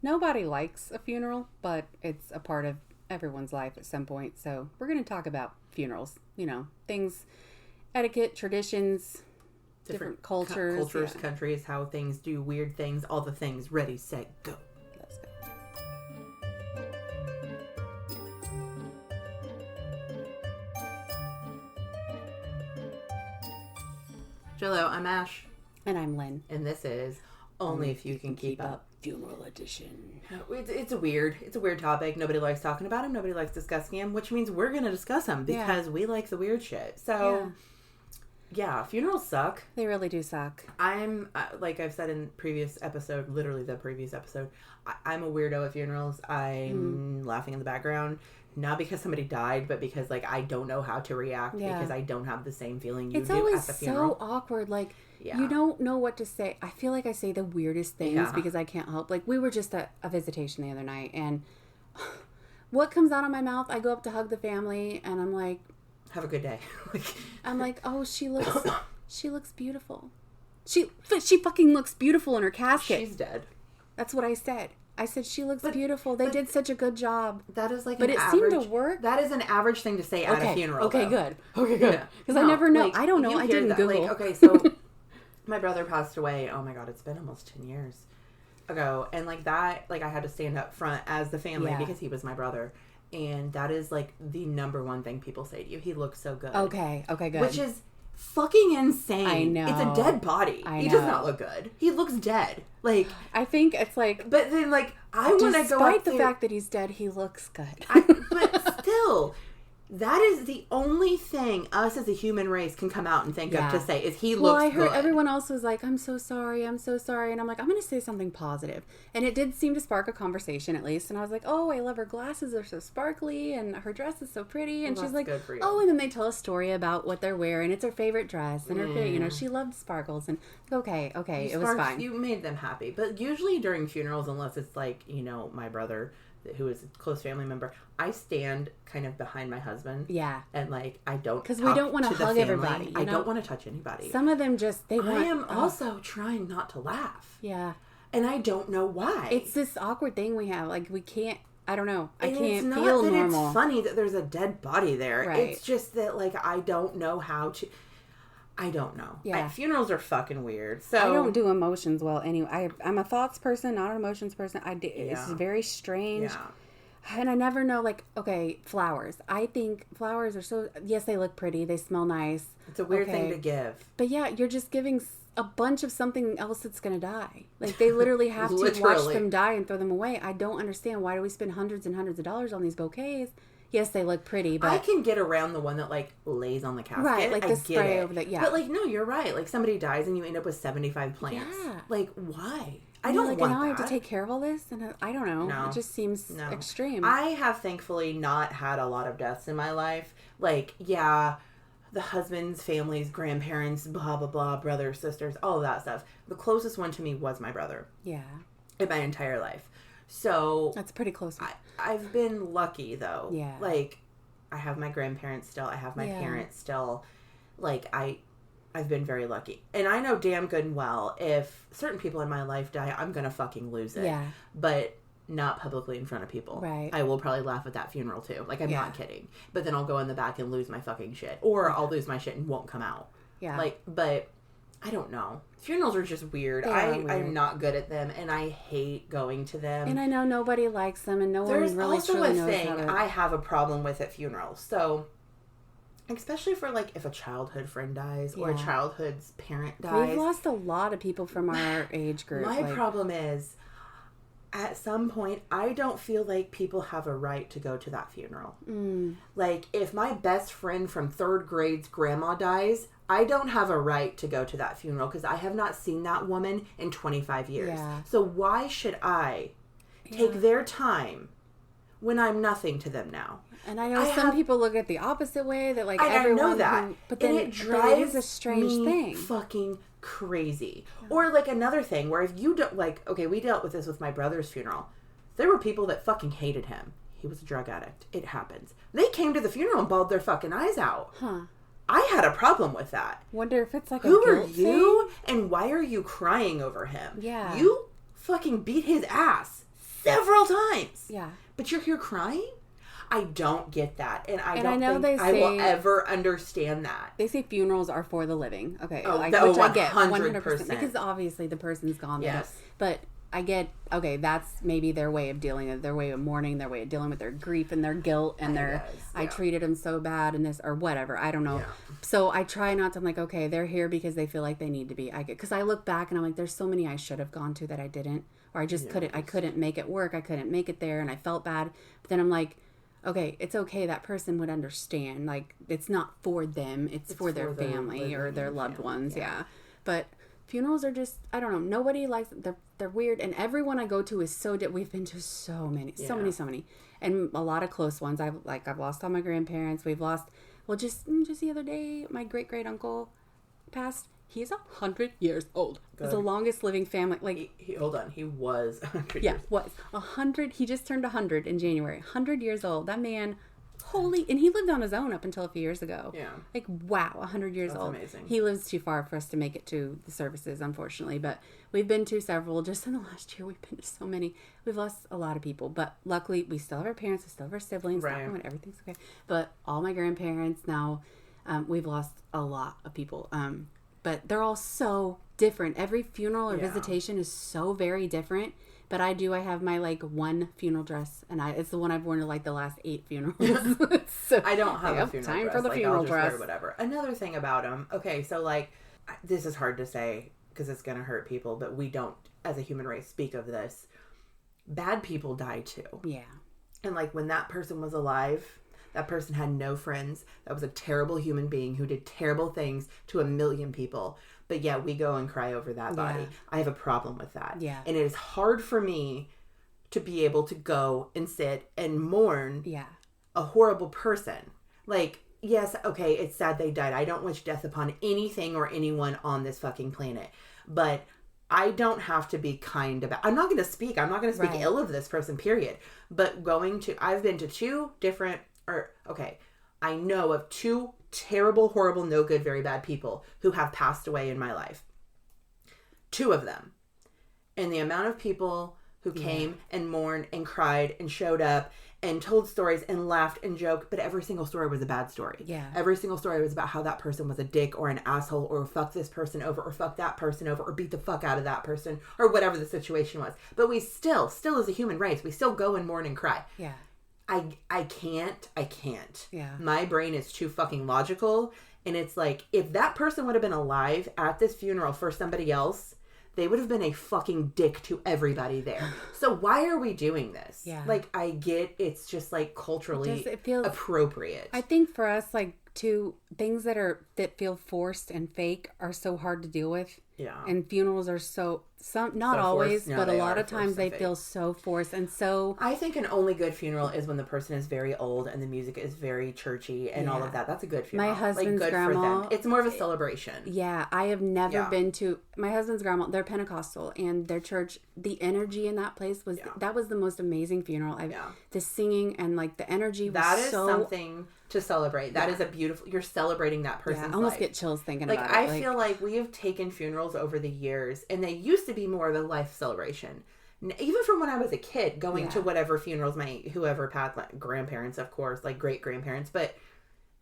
nobody likes a funeral, but it's a part of everyone's life at some point. So we're going to talk about funerals, things, etiquette, traditions, different cultures, countries, how things do weird things, all the things. Ready, set, go. Let's go. Hello, I'm Ash. And I'm Lynn. And this is Only If You Can Keep Up. Funeral edition. It's a weird topic. Nobody likes talking about him. Nobody likes discussing him, which means we're going to discuss him because we like the weird shit. So, yeah, funerals suck. They really do suck. I'm, like I've said in previous episode, literally the previous episode, I'm a weirdo at funerals. I'm laughing in the background. Not because somebody died, but because, like, I don't know how to react because I don't have the same feeling you do at the funeral. It's always so awkward. Like, you don't know what to say. I feel like I say the weirdest things because I can't help. Like, we were just at a visitation the other night, and what comes out of my mouth, I go up to hug the family, and I'm like... Have a good day. I'm like, oh, she looks beautiful. She fucking looks beautiful in her casket. She's dead. That's what I said. I said, she looks beautiful. They did such a good job. That is like But it seemed to work. That is an average thing to say at a funeral. Okay, good. Okay, good. Because I never know. I don't know. I didn't Google. Okay, so my brother passed away. Oh my God, it's been almost 10 years ago. And like that, like I had to stand up front as the family because he was my brother. And that is like the number one thing people say to you. He looks so good. Okay, good. Which is fucking insane. I know. It's a dead body. He does not look good. He looks dead. Like, I think it's like... But then, like, I want to go up Despite the fact that he's dead, he looks good. But still... That is the only thing us as a human race can come out and think of to say is he looks good. Well, I heard everyone else was like, I'm so sorry. And I'm like, I'm going to say something positive. And it did seem to spark a conversation at least. And I was like, oh, I love her glasses are so sparkly and her dress is so pretty. And she's like, oh, and then they tell a story about what they're wearing. It's her favorite dress. And her, she loved sparkles. And okay, it was fine. You made them happy. But usually during funerals, unless it's like, my brother... who is a close family member, I stand kind of behind my husband. Yeah. And, like, I don't because we don't want to hug everybody. I don't want to touch anybody. Some of them just, I am also trying not to laugh. Yeah. And I don't know why. It's this awkward thing we have. Like, we can't, I don't know. I can't it's not feel that normal. It's funny that there's a dead body there. Right. It's just that, like, I don't know how to... I don't know. Yeah. Funerals are fucking weird. So I don't do emotions well anyway. I'm a thoughts person, not an emotions person. It's very strange. Yeah. And I never know, like, okay, flowers. I think flowers are so... Yes, they look pretty. They smell nice. It's a weird thing to give. But yeah, you're just giving a bunch of something else that's going to die. Like, they literally have to watch them die and throw them away. I don't understand. Why do we spend hundreds and hundreds of dollars on these bouquets? Yes, they look pretty, but... I can get around the one that, like, lays on the casket. Right, like the spray over the... Yeah. But, like, no, you're right. Like, somebody dies and you end up with 75 plants. Yeah. Like, why? I don't want that. Now I have to take care of all this? And I don't know. No. It just seems extreme. I have thankfully not had a lot of deaths in my life. Like, yeah, the husband's, families, grandparents, blah, blah, blah, brothers, sisters, all of that stuff. The closest one to me was my brother. Yeah. In my entire life. So... That's a pretty close one. I've been lucky, though. Yeah. Like, I have my grandparents still. I have my parents still. Like, I've been very lucky. And I know damn good and well, if certain people in my life die, I'm going to fucking lose it. Yeah. But not publicly in front of people. Right. I will probably laugh at that funeral, too. Like, I'm not kidding. But then I'll go in the back and lose my fucking shit. Or I'll lose my shit and won't come out. Yeah. Like, but I don't know. Funerals are just weird. I'm not good at them, and I hate going to them. And I know nobody likes them, and no one really truly knows how to... There's also a thing I have a problem with at funerals. So... Especially for, like, if a childhood friend dies or a childhood's parent dies. We've lost a lot of people from our age group. My problem is, at some point, I don't feel like people have a right to go to that funeral. Like, if my best friend from 3rd grade's grandma dies, I don't have a right to go to that funeral because I have not seen that woman in 25 years. Yeah. So why should I take their time when I'm nothing to them now? And I know some people look at it the opposite way, that, like, everyone... I know that. But then it drives a strange thing. Fucking crazy. Yeah. Or, like, another thing where if you don't... Like, okay, we dealt with this with my brother's funeral. There were people that fucking hated him. He was a drug addict. It happens. They came to the funeral and bawled their fucking eyes out. Huh. I had a problem with that. Wonder if it's like Who are you? And why are you crying over him? Yeah. You fucking beat his ass. times. Yeah. But you're here crying? I don't get that. And I don't know think I will ever understand that. They say funerals are for the living. Okay. Oh, which I get 100%. Because obviously the person's gone. Yes. But I get, okay, that's maybe their way of dealing with it, their way of mourning, their way of dealing with their grief and their guilt and I treated them so bad and this or whatever. I don't know. Yeah. So I try not to, I'm like, okay, they're here because they feel like they need to be. Because I look back and I'm like, there's so many I should have gone to that I didn't. Or I just couldn't make it work. I couldn't make it there and I felt bad. But then I'm like, okay, it's okay. That person would understand. Like, it's not for them. It's for their family or their loved ones. Yeah. But funerals are just, I don't know. Nobody likes, they're weird. And everyone I go to is so, we've been to so many. And a lot of close ones. I've lost all my grandparents. We've lost, just the other day, my great-great-uncle passed. He's 100 years old. He's the longest living family. Like, hold on, he was 100 years. Was 100. He just turned 100 in January. 100 years old. That man, and he lived on his own up until a few years ago. Yeah. Like, wow, 100 years old. Amazing. He lives too far for us to make it to the services, unfortunately. But we've been to several. Just in the last year, we've been to so many. We've lost a lot of people. But luckily, we still have our parents. We still have our siblings. Right. Everything's okay. But all my grandparents now, we've lost a lot of people. But they're all so different. Every funeral or visitation is so very different. But I have my, one funeral dress. And it's the one I've worn to, the last 8 funerals. So, I don't have a funeral time dress. For the funeral dress. Wear whatever. Another thing about them. Okay, so, this is hard to say because it's going to hurt people. But we don't, as a human race, speak of this. Bad people die, too. Yeah. And, when that person was alive... That person had no friends. That was a terrible human being who did terrible things to a million people. But yeah, we go and cry over that body. Yeah. I have a problem with that. Yeah. And it is hard for me to be able to go and sit and mourn a horrible person. Yes, okay, it's sad they died. I don't wish death upon anything or anyone on this fucking planet. But I don't have to be kind about... I'm not going to speak ill of this person, period. But I've been to 2 different... I know of 2 terrible, horrible, no good, very bad people who have passed away in my life. 2 of them. And the amount of people who came and mourned and cried and showed up and told stories and laughed and joked, but every single story was a bad story. Yeah. Every single story was about how that person was a dick or an asshole or fuck this person over or fuck that person over or beat the fuck out of that person or whatever the situation was. But we still as a human race, we still go and mourn and cry. Yeah. I can't. Yeah. My brain is too fucking logical. And it's if that person would have been alive at this funeral for somebody else, they would have been a fucking dick to everybody there. So why are we doing this? Yeah. I get it's just culturally it feels appropriate. I think for us, things that feel forced and fake are so hard to deal with. Yeah. And funerals are not always, no, but a lot of times they feel so forced and so... I think an only good funeral is when the person is very old and the music is very churchy and all of that. That's a good funeral. My husband's good grandma... for them. It's more of a celebration. Yeah. I have never been to... My husband's grandma, they're Pentecostal, and their church, the energy in that place was... That was the most amazing funeral. The singing and the energy was that is something to celebrate. That is a beautiful... You're celebrating that person's life. I almost get chills thinking about it. I feel we have taken funerals over the years, and they used to be more of a life celebration. Even from when I was a kid, going to whatever funerals whoever passed, grandparents, of course, great grandparents, but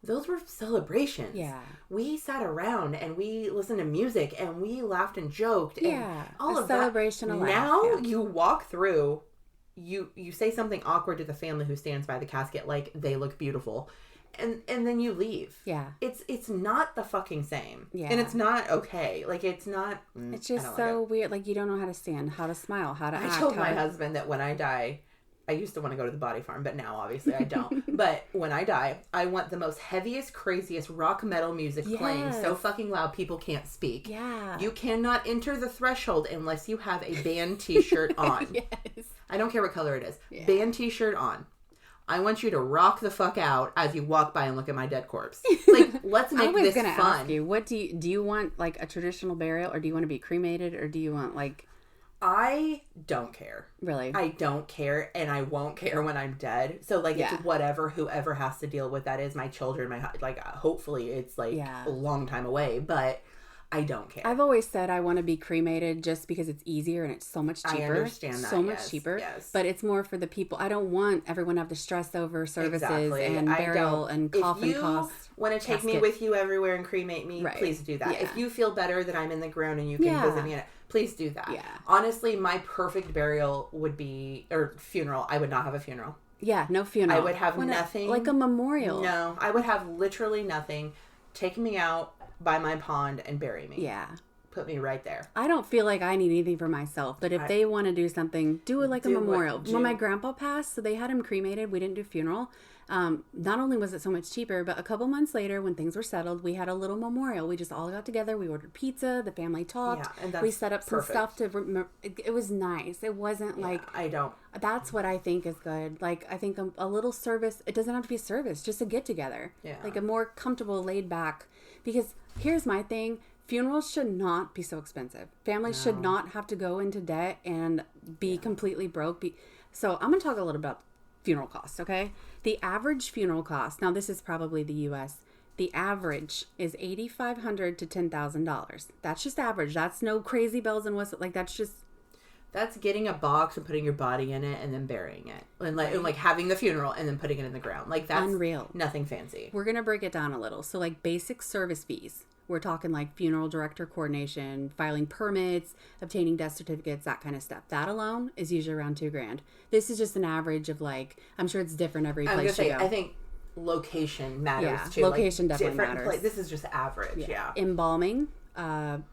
those were celebrations. Yeah. We sat around and we listened to music and we laughed and joked and all of that. Celebration of life. Now you walk through, you say something awkward to the family who stands by the casket they look beautiful. And then you leave. Yeah. It's not the fucking same. Yeah. And it's not okay. It's not... It's just so weird. You don't know how to stand, how to smile, how to act. I told my husband that when I die... I used to want to go to the body farm, but now obviously I don't. But when I die, I want the most heaviest, craziest rock metal music playing so fucking loud people can't speak. Yeah. You cannot enter the threshold unless you have a band t-shirt on. Yes. I don't care what color it is. Yeah. Band t-shirt on. I want you to rock the fuck out as you walk by and look at my dead corpse. Let's make this fun. I was gonna ask you, what do you want, a traditional burial, or do you want to be cremated, or do you want I don't care. Really? I don't care, and I won't care when I'm dead. So it's whatever whoever has to deal with that is my children. Hopefully it's a long time away, but I don't care. I've always said I want to be cremated just because it's easier and it's so much cheaper. I understand that. So much cheaper. Yes. But it's more for the people. I don't want everyone to have to stress over services and burial and coffin costs. If you want to take me with you everywhere and cremate me, please do that. Yeah. If you feel better that I'm in the ground and you can visit me in it, please do that. Yeah. Honestly, my perfect burial would be, or funeral, I would not have a funeral. Yeah, no funeral. I would have nothing. Like a memorial. No, I would have literally nothing. Take me out by my pond and bury me. Yeah. Put me right there. I don't feel like I need anything for myself, but if they want to do something, do it like a memorial. When my grandpa passed, so they had him cremated. We didn't do funeral. Not only was it so much cheaper, but a couple months later, when things were settled, we had a little memorial. We just all got together. We ordered pizza. The family talked. Yeah, and we set up some stuff to remember. It was nice. It wasn't like... I don't. That's what I think is good. Like, I think a little service, it doesn't have to be a service, just a get-together. Yeah. Like a more comfortable, laid-back... Because here's my thing. Funerals should not be so expensive. Families should not have to go into debt and be completely broke. So I'm going to talk a little about funeral costs, okay? The average funeral cost, now this is probably the U.S., the average is $8,500 to $10,000. That's just average. That's no crazy bells and whistles. Like, that's just... That's getting a box and putting your body in it and then burying it. And like having the funeral and then putting it in the ground. Like, that's unreal. Nothing fancy. We're going to break it down a little. So, like, basic service fees. We're talking like funeral director coordination, filing permits, obtaining death certificates, that kind of stuff. That alone is usually around $2,000. This is just an average of like, I'm sure it's different every place you go. I think location matters too. Location definitely matters. This is just average, yeah. Embalming, around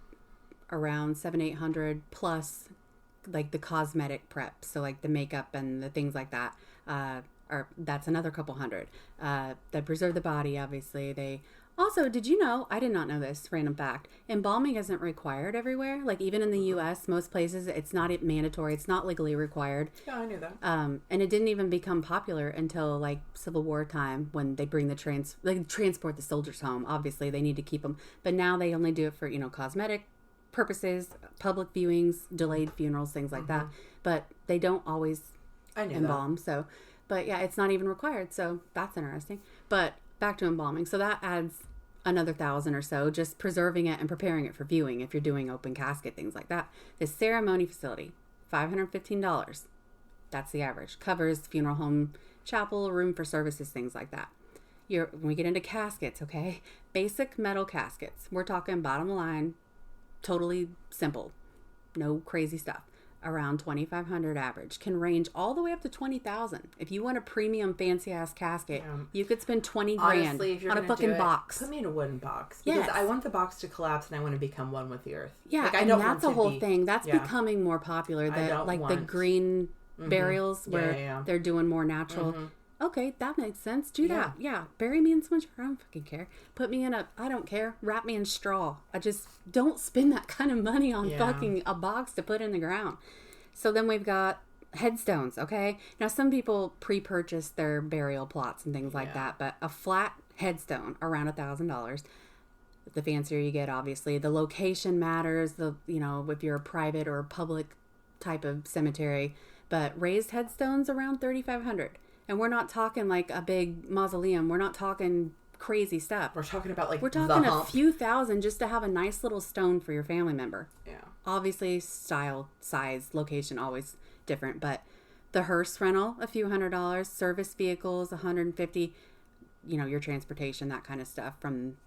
$700-800 plus like the cosmetic prep. So like the makeup and the things like that. Or that's another couple hundred. They preserve the body, obviously. Also, did you know, I did not know this, random fact, embalming isn't required everywhere. Like, even in the U.S., most places, it's not mandatory. It's not legally required. Yeah, I knew that. And it didn't even become popular until, like, Civil War time when they bring they transport the soldiers home. Obviously, they need to keep them. But now they only do it for, cosmetic purposes, public viewings, delayed funerals, things like that. But they don't always embalm. So, but, yeah, it's not even required. So, that's interesting. But... Back to embalming. So that adds another $1,000 or so, just preserving it and preparing it for viewing if you're doing open casket, things like that. The ceremony facility, $515. That's the average. Covers funeral home, chapel, room for services, things like that. When we get into caskets, okay? Basic metal caskets. We're talking bottom line, totally simple. No crazy stuff. Around $2,500 average, can range all the way up to $20,000. If you want a premium fancy ass casket, you could spend $20,000 on a fucking box. Put me in a wooden box because I want the box to collapse and I want to become one with the earth. Yeah, like, and that's a whole thing. That's becoming more popular. The green burials where they're doing more natural. Okay, that makes sense. Do that. Yeah. Bury me in so much. I don't fucking care. Put me in I don't care. Wrap me in straw. I just don't spend that kind of money on fucking a box to put in the ground. So then we've got headstones, okay? Now, some people pre-purchase their burial plots and things like that, but a flat headstone, around $1,000. The fancier you get, obviously. The location matters, if you're a private or a public type of cemetery. But raised headstones, around $3,500. And we're not talking like a big mausoleum. We're not talking crazy stuff. We're talking about like we're talking a few thousand just to have a nice little stone for your family member. Yeah. Obviously, style, size, location, always different. But the hearse rental, a few $100. Service vehicles, $150. Your transportation, that kind of stuff from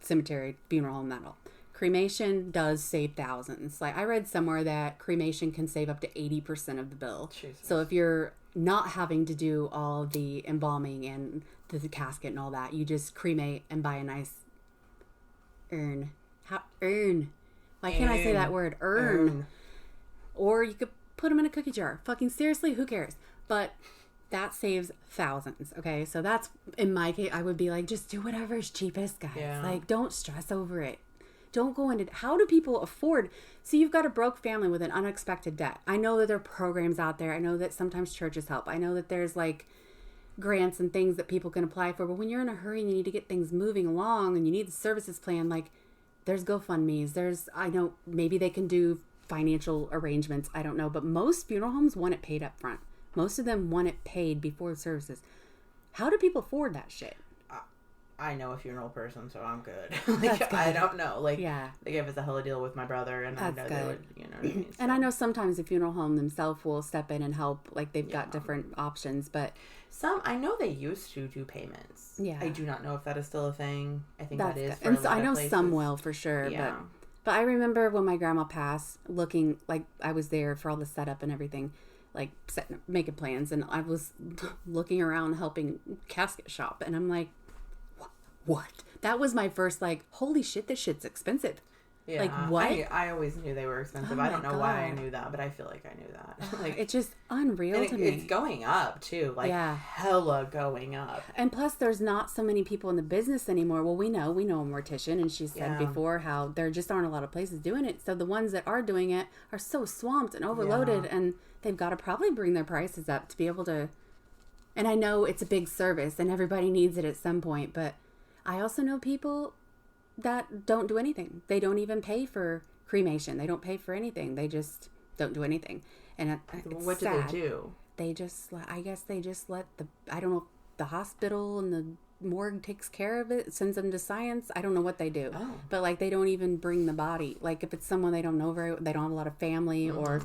cemetery, funeral home, that all. Cremation does save thousands. Like, I read somewhere that cremation can save up to 80% of the bill. Jesus. So if you're not having to do all of the embalming and the casket and all that, you just cremate and buy a nice urn. Why can't I say that word? Urn. Or you could put them in a cookie jar. Fucking seriously, who cares? But that saves thousands, okay? So that's, in my case, I would be like, just do whatever's cheapest, guys. Yeah. Like, don't stress over it. Don't go into, how do people afford? See, you've got a broke family with an unexpected debt. I know that there are programs out there. I know that sometimes churches help. I know that there's like grants and things that people can apply for. But when you're in a hurry and you need to get things moving along and you need the services plan, like there's GoFundMe's. I know maybe they can do financial arrangements. I don't know. But most funeral homes want it paid up front. Most of them want it paid before the services. How do people afford that shit? I know a funeral person, so I'm good. Like, good. I don't know. Like, they gave us a hella deal with my brother, and I know they would, you know what I mean? So. And I know sometimes the funeral home themselves will step in and help. Like, they've got different options, but... I know they used to do payments. Yeah. I do not know if that is still a thing. I think that is for and so I know some will, for sure, but I remember when my grandma passed, looking, like, I was there for all the setup and everything, like, making plans, and I was looking around helping casket shop, and I'm like, what? That was my first, like, holy shit, this shit's expensive. Yeah, like, what? I always knew they were expensive. I don't know why I knew that, but I feel like I knew that. Like, it's just unreal to me. It's going up, too. Like, hella going up. And plus, there's not so many people in the business anymore. Well, we know a mortician, and she said before how there just aren't a lot of places doing it. So the ones that are doing it are so swamped and overloaded, and they've got to probably bring their prices up to be able to... And I know it's a big service, and everybody needs it at some point, but I also know people... that don't do anything. They don't even pay for cremation. They don't pay for anything. They just don't do anything. And what do they do? They just, I guess they just let I don't know, the hospital and the morgue takes care of it, sends them to science. I don't know what they do. Oh. But like, they don't even bring the body. Like, if it's someone they don't know they don't have a lot of family or...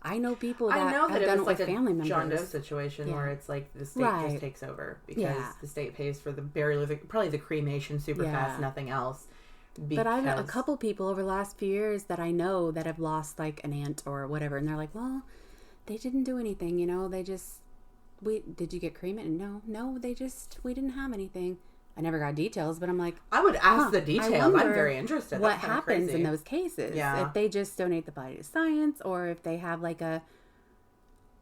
I know people that have done it with family members. John Doe situation where it's like the state just takes over because the state pays for the burial, probably the cremation super fast, nothing else. But I've a couple people over the last few years that I know that have lost like an aunt or whatever, and they're like, well, they didn't do anything, you know, they just, did you get cremated? No, we didn't have anything. I never got details, but I'm like... I would ask the details. I'm very interested. What happens in those cases? Yeah. If they just donate the body to science, or if they have like I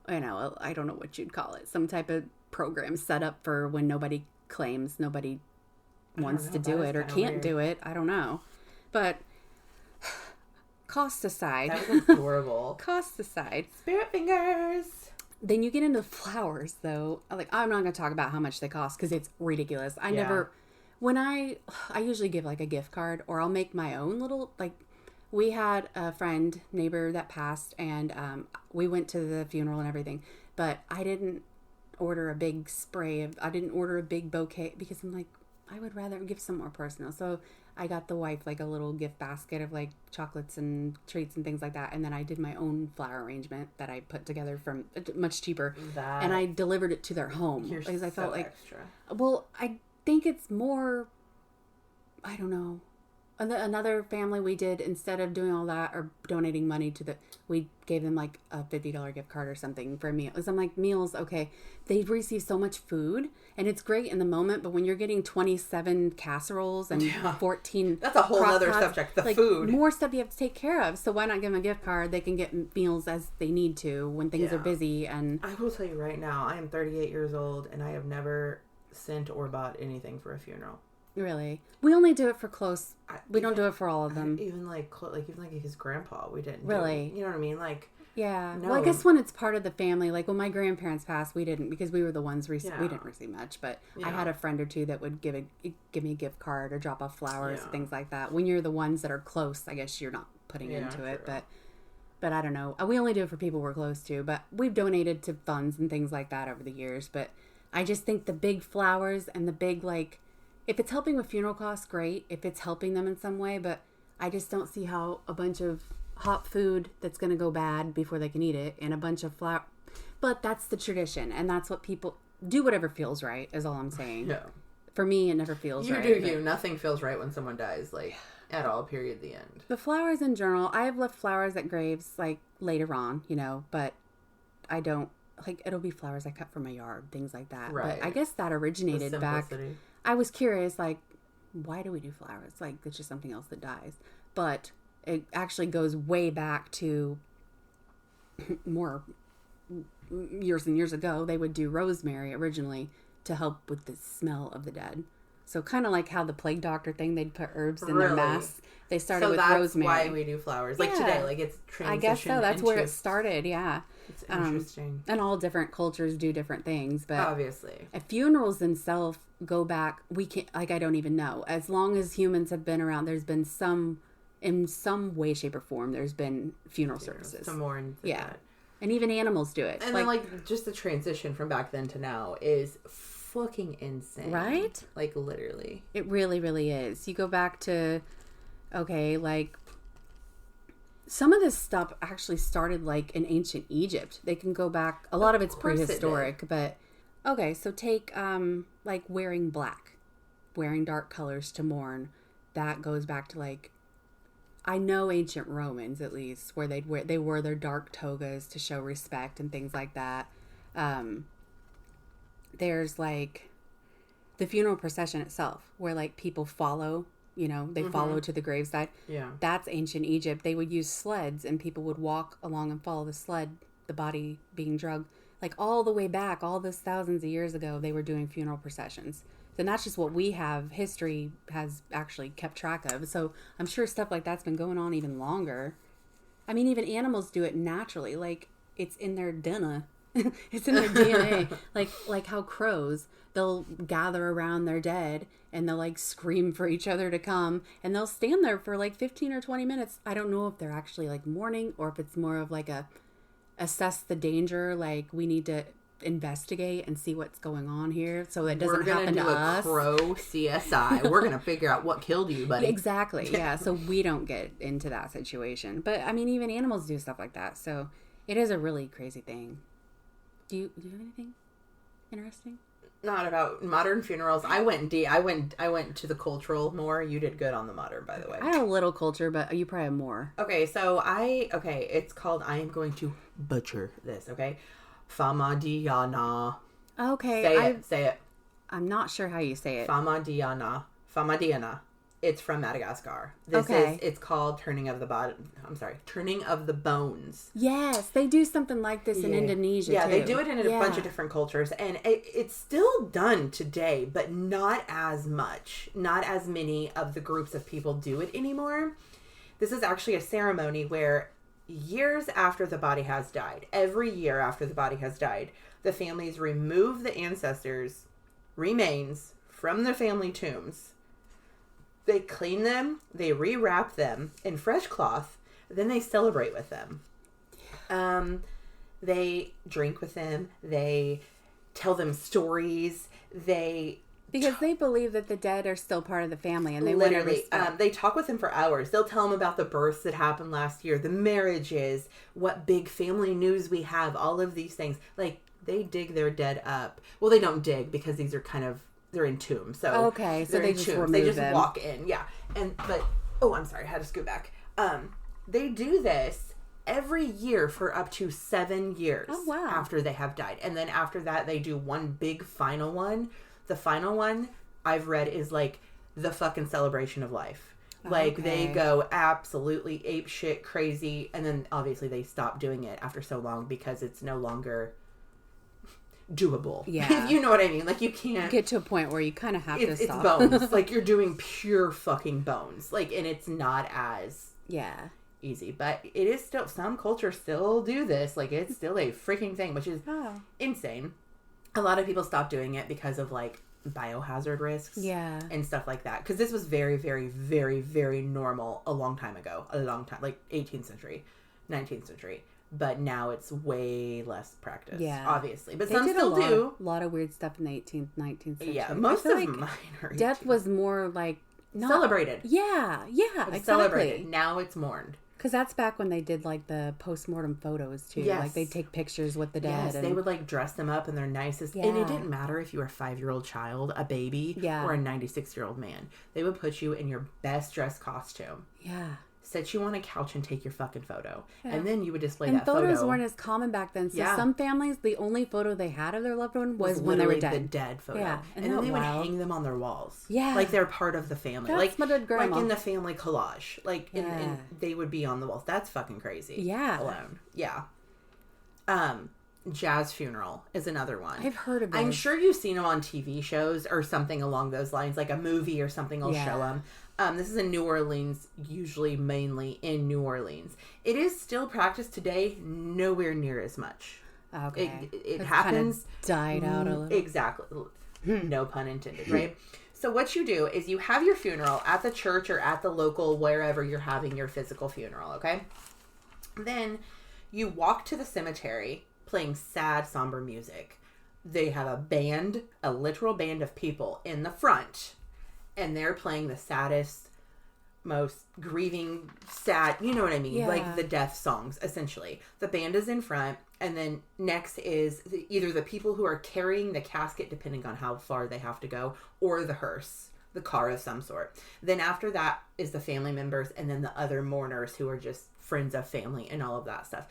don't know what you'd call it, some type of program set up for when nobody claims, nobody wants to do it or can't do it. I don't know. But cost aside... That was adorable. Cost aside. Spirit fingers. Then you get into flowers, though. Like, I'm not going to talk about how much they cost because it's ridiculous. I usually give like a gift card, or I'll make my own little, like, we had a neighbor that passed, and we went to the funeral and everything, but I didn't order a big I didn't order a big bouquet because I'm like, I would rather give some more personal. So I got the wife like a little gift basket of like chocolates and treats and things like that. And then I did my own flower arrangement that I put together from much cheaper. And I delivered it to their home because I felt like, extra. Well, I think it's more, I don't know. Another family we did, instead of doing all that or donating money we gave them like a $50 gift card or something for meals. I'm like, meals, okay. They receive so much food and it's great in the moment, but when you're getting 27 casseroles and 14... That's a whole other subject, the food. More stuff you have to take care of. So why not give them a gift card? They can get meals as they need to when things are busy. And I will tell you right now, I am 38 years old and I have never sent or bought anything for a funeral. Really? We only do it for close. We don't do it for all of them. Even like his grandpa, we didn't. Really? You know what I mean? Like, yeah. No. Well, I guess when it's part of the family, like when my grandparents passed, we didn't, because we were the ones we didn't receive much. But I had a friend or two that would give me a gift card or drop off flowers, things like that. When you're the ones that are close, I guess you're not putting into it. But I don't know. We only do it for people we're close to. But we've donated to funds and things like that over the years. But I just think the big flowers and the big, like, if it's helping with funeral costs, great. If it's helping them in some way, but I just don't see how a bunch of hot food that's going to go bad before they can eat it and a bunch of flour. But that's the tradition, and that's what people do. Whatever feels right is all I'm saying. Yeah. For me, it never feels right. You do. Nothing feels right when someone dies, like, at all, period, the end. The flowers in general, I have left flowers at graves, like, later on, but I don't, like, it'll be flowers I cut from my yard, things like that. Right. But I guess that originated back... I was curious, like, why do we do flowers? Like, it's just something else that dies. But it actually goes way back to more years and years ago. They would do rosemary originally to help with the smell of the dead. So kind of like how the plague doctor thing, they'd put herbs in their masks. They started with rosemary. So that's why we do flowers. Like today, like it's transitioned. I guess so. That's where it started, yeah. It's interesting. And all different cultures do different things. But obviously. Funerals themselves go back, we can't, like, I don't even know. As long as humans have been around, there's been in some way, shape, or form, there's been funeral services. Some more into that. And even animals do it. And then, like, just the transition from back then to now is fucking insane. Right? Like, literally. It really, really is. You go back to, okay, like, some of this stuff actually started, like, in ancient Egypt. They can go back, a lot of it's prehistoric, but, okay, so take, like, wearing black, wearing dark colors to mourn. That goes back to, like, I know ancient Romans, at least, where they wore their dark togas to show respect and things like that. There's, like, the funeral procession itself, where, like, people follow, you know, they follow to the graveside. Yeah. That's ancient Egypt. They would use sleds, and people would walk along and follow the sled, the body being drugged. Like, all the way back, all those thousands of years ago, they were doing funeral processions. Then that's just what we have. History has actually kept track of. So I'm sure stuff like that's been going on even longer. I mean, even animals do it naturally. Like, it's in their DNA. It's in their DNA. Like how crows, they'll gather around their dead and they'll, like, scream for each other to come. And they'll stand there for, like, 15 or 20 minutes. I don't know if they're actually, like, mourning or if it's more of, like, a assess the danger. Like, we need to investigate and see what's going on here so it doesn't happen to us. We're gonna do a crow CSI. We're gonna figure out what killed you, buddy. Exactly. Yeah. So we don't get into that situation. But I mean, even animals do stuff like that. So it is a really crazy thing. Do you have anything interesting? Not about modern funerals. I went to the cultural more. You did good on the modern, by the way. I had a little culture, but you probably have more. Okay, so it's called, I am going to butcher this, okay? Famadiana. Okay. Say it. I'm not sure how you say it. Famadiana. It's from Madagascar. It's called Turning of the Bones. Yes, they do something like this in Indonesia, too. Yeah, they do it in a bunch of different cultures. And it's still done today, but not as much. Not as many of the groups of people do it anymore. This is actually a ceremony where years after the body has died, every year after the body has died, the families remove the ancestors' remains from the family tombs. They clean them, they rewrap them in fresh cloth, then they celebrate with them. They drink with them, they tell them stories, because they believe that the dead are still part of the family, and they literally they talk with them for hours. They'll tell them about the births that happened last year, the marriages, what big family news we have, all of these things. Like, they dig their dead up. Well, they don't dig because these are they're in tombs. So okay, so they just remove them. They just walk in, yeah. I'm sorry, I had to scoot back. They do this every year for up to 7 years. Oh, wow. After they have died, and then after that, they do one big final one. The final one I've read is like the fucking celebration of life. Like, they go absolutely ape shit crazy, and then obviously they stop doing it after so long because it's no longer doable. Yeah. You know what I mean? Like, you can't get to a point where you kind of have to stop. It's bones. Like, you're doing pure fucking bones. Like, and it's not as easy. But it is still, some cultures still do this. Like, it's still a freaking thing, which is insane. A lot of people stop doing it because of, like, biohazard risks and stuff like that. Because this was very, very, very, very normal a long time ago. Like 18th century, 19th century. But now it's way less practiced, obviously. But some still do. A lot of weird stuff in the 18th, 19th century. Yeah, most of mine are death was more, like, not celebrated. Yeah, exactly. Celebrated. Now it's mourned. Because that's back when they did, like, the post-mortem photos, too. Yes. Like, they'd take pictures with the dead. Yes, they would, like, dress them up in their nicest... Yeah. And it didn't matter if you were a 5-year-old child, a baby, or a 96-year-old man. They would put you in your best dress costume. Yeah. Sit you on a couch and take your fucking photo. Yeah. And then you would display that photo. And photos weren't as common back then. So some families, the only photo they had of their loved one was when they were dead. The dead photo. Yeah. And then they would hang them on their walls. Yeah. Like they're part of the family. That's my dead grandma. Like in the family collage. Like, and they would be on the walls. That's fucking crazy. Yeah. Alone. Yeah. Jazz funeral is another one. I've heard of it. I'm sure you've seen them on TV shows or something along those lines. Like a movie or something will show them. This is in New Orleans, usually mainly in New Orleans. It is still practiced today, nowhere near as much. Okay. It happens. Kind of died out a little. Exactly. No pun intended, right? So what you do is you have your funeral at the church or at the local, wherever you're having your physical funeral, okay? Then you walk to the cemetery playing sad, somber music. they have a band, a literal band of people in the front, and they're playing the saddest, most grieving, sad, you know what I mean? Yeah. Like the death songs, essentially. The band is in front, and then next is either the people who are carrying the casket, depending on how far they have to go, or the hearse, the car of some sort. Then after that is the family members, and then the other mourners who are just friends of family and all of that stuff.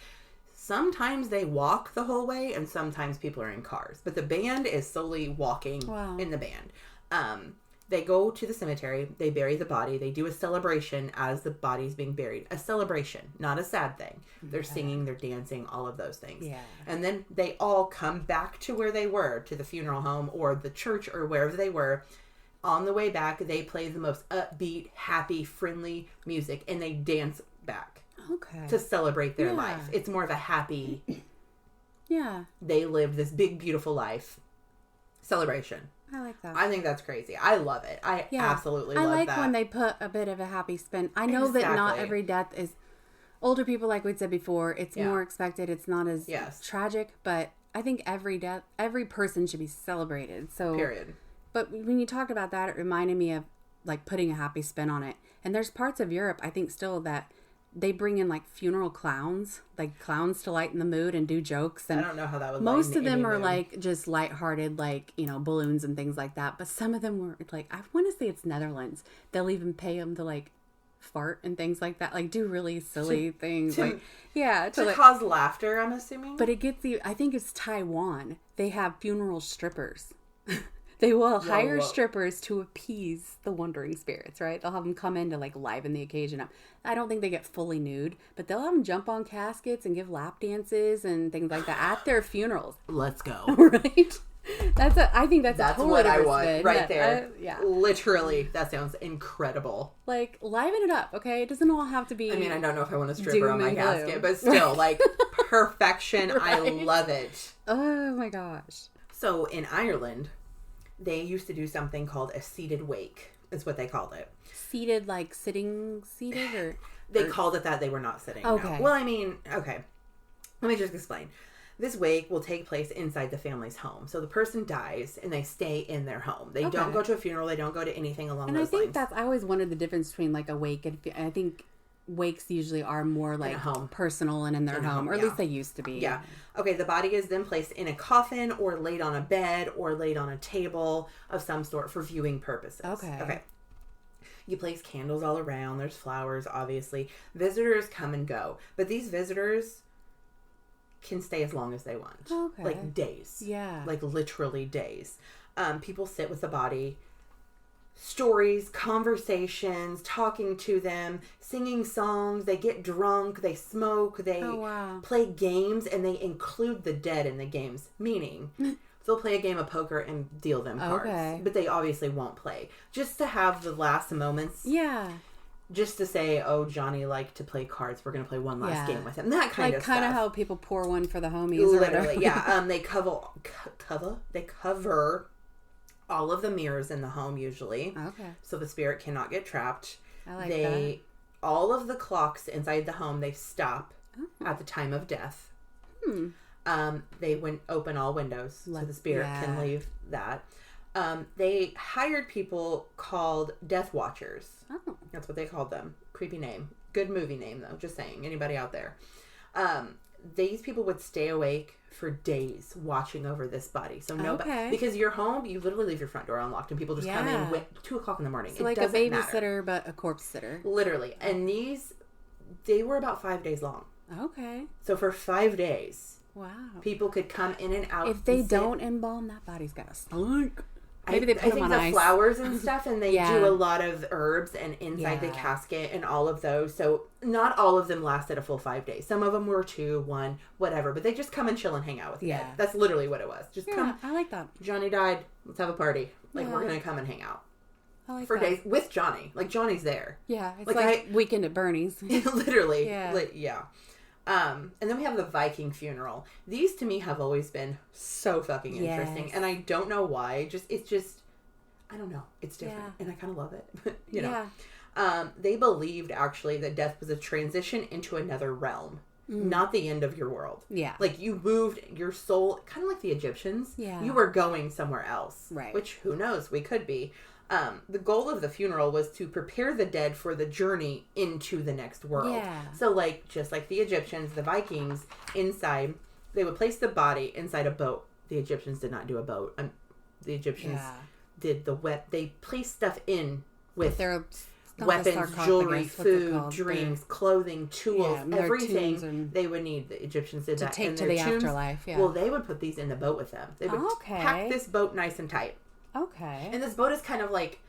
Sometimes they walk the whole way, and sometimes people are in cars. But the band is solely walking in the band. They go to the cemetery. They bury the body. They do a celebration as the body's being buried. A celebration, not a sad thing. They're singing, they're dancing, all of those things. Yeah. And then they all come back to where they were, to the funeral home or the church or wherever they were. On the way back, they play the most upbeat, happy, friendly music, and they dance back. Okay. To celebrate their life. It's more of a happy... They lived this big, beautiful life. Celebration. I like that. I think that's crazy. I love it. I absolutely love that. I like when they put a bit of a happy spin. I know that not every death is... Older people, like we said before, it's more expected. It's not as tragic, but I think every death, every person should be celebrated. So, period. But when you talked about that, it reminded me of like putting a happy spin on it. And there's parts of Europe, I think still, that they bring in like funeral clowns, like clowns to lighten the mood and do jokes. And I don't know how that would. Most of them are like just lighthearted, like, you know, balloons and things like that. But some of them were like, I want to say it's Netherlands. They'll even pay them to like fart and things like that, like do really silly things, to like, cause laughter. I'm assuming. But it gets you. I think it's Taiwan. They have funeral strippers. They will hire strippers to appease the wandering spirits, right? They'll have them come in to like liven the occasion up. I don't think they get fully nude, but they'll have them jump on caskets and give lap dances and things like that at their funerals. Let's go. Right? I think that's a what I want right there. Yeah. Literally, that sounds incredible. Like, liven it up, okay? It doesn't all have to be... I mean, I don't know if I want a stripper on my casket, but still, like, perfection. Right? I love it. Oh my gosh. So, in Ireland, they used to do something called a seated wake, is what they called it. Seated, like sitting seated, or... They called it that. They were not sitting. Okay. No. Well, I mean, okay. Let me just explain. This wake will take place inside the family's home. So the person dies and they stay in their home. They don't go to a funeral. They don't go to anything along those lines. And I think I always wondered the difference between like a wake and I think wakes usually are more like personal and in their home. Or at least they used to be. Yeah. Okay, the body is then placed in a coffin or laid on a bed or laid on a table of some sort for viewing purposes. Okay. You place candles all around. There's flowers, obviously. Visitors come and go. But these visitors can stay as long as they want. Okay. Like days. Yeah. Like literally days. People sit with the body. Stories, conversations, talking to them, singing songs. They get drunk. They smoke. They play games. And they include the dead in the games. Meaning, they'll play a game of poker and deal them cards. Okay. But they obviously won't play. Just to have the last moments. Yeah. Just to say, oh, Johnny liked to play cards. We're going to play one last game with him. That kind of stuff. Like kind of how people pour one for the homies. Literally, yeah. They cover all of the mirrors in the home usually. Okay. So the spirit cannot get trapped. I like that. All of the clocks inside the home, they stop at the time of death. They open all windows so the spirit can leave that. They hired people called Death Watchers. Oh. That's what they called them. Creepy name. Good movie name, though. Just saying. Anybody out there? These people would stay awake for days watching over this body. So because you're home, you literally leave your front door unlocked and people just come in 2 o'clock in the morning. So like a babysitter, but a corpse sitter. Literally. And they were about 5 days long. Okay. So for 5 days. Wow. People could come in and out. If they don't embalm, that body's got to stink. Maybe they put them on ice. Flowers and stuff, and they do a lot of herbs and inside the casket and all of those. So not all of them lasted a full 5 days. Some of them were 2, 1, whatever. But they just come and chill and hang out with the dead. That's literally what it was. Just come. I like that. Johnny died. Let's have a party. Like we're gonna come and hang out. I like for days with Johnny. Like Johnny's there. Yeah, it's like Weekend at Bernie's. Literally. Yeah. And then we have the Viking funeral. These to me have always been so fucking interesting. And I don't know why. It's just, I don't know. It's different. And I kind of love it. you know. They believed actually that death was a transition into another realm. not the end of your world. Yeah. Like, you moved your soul, kind of like the Egyptians. Yeah. You were going somewhere else. Right. Which, who knows, we could be. The goal of the funeral was to prepare the dead for the journey into the next world. Yeah. So, like, just like the Egyptians, the Vikings, inside, they would place the body inside a boat. The Egyptians did not do a boat. The Egyptians did they placed stuff in with their weapons, jewelry, food, drinks, clothing, tools, everything they would need. The Egyptians did that. To take to the afterlife, Well, they would put these in the boat with them. They would pack this boat nice and tight. Okay. And this boat is kind of like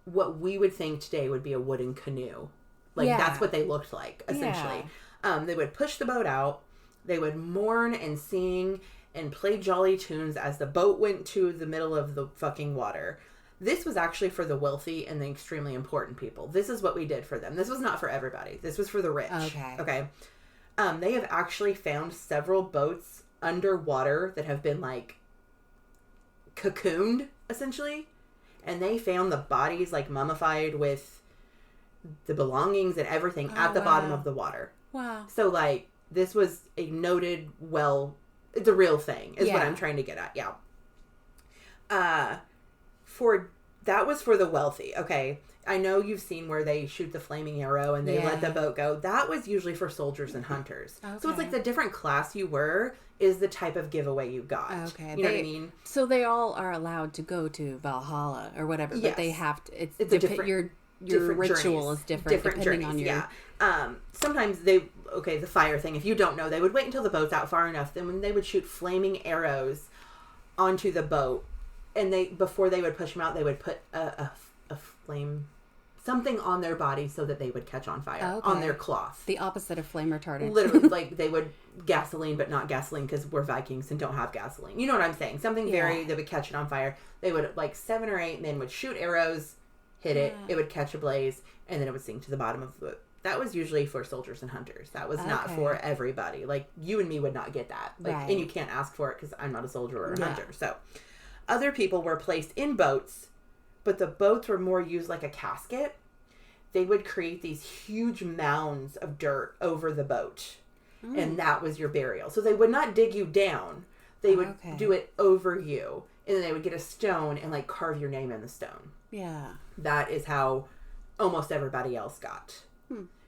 what we would think today would be a wooden canoe. Like, that's what they looked like, essentially. Yeah. They would push the boat out. They would mourn and sing and play jolly tunes as the boat went to the middle of the fucking water. This was actually for the wealthy and the extremely important people. This is what we did for them. This was not for everybody. This was for the rich. Okay. They have actually found several boats underwater that have been, like, cocooned, essentially. And they found the bodies, like, mummified with the belongings and everything at the bottom of the water. Wow. So, like, this was a noted, it's a real thing, is what I'm trying to get at. Yeah. That was for the wealthy. Okay. I know you've seen where they shoot the flaming arrow and they let the boat go. That was usually for soldiers and hunters. Okay. So it's like the different class you were is the type of giveaway you got. Okay. You know what I mean? So they all are allowed to go to Valhalla or whatever, but they have to, it's a different, your different ritual journeys. is different depending journeys, on your... Yeah. Sometimes the fire thing, if you don't know, they would wait until the boat's out far enough, then when they would shoot flaming arrows onto the boat, and before they would push them out, they would put a flame, something on their body so that they would catch on fire on their cloth. The opposite of flame retardant. Literally, like, they would gasoline, but not gasoline because we're Vikings and don't have gasoline. You know what I'm saying? Something they would catch it on fire. They would, like, 7 or 8 men would shoot arrows, hit it, it would catch a blaze, and then it would sink to the bottom of the boat. That was usually for soldiers and hunters. That was not for everybody. Like, you and me would not get that. Like, and you can't ask for it because I'm not a soldier or a hunter. So, other people were placed in boats, but the boats were more used like a casket. They would create these huge mounds of dirt over the boat. And that was your burial. So they would not dig you down. They would do it over you. And then they would get a stone and, like, carve your name in the stone. Yeah. That is how almost everybody else got.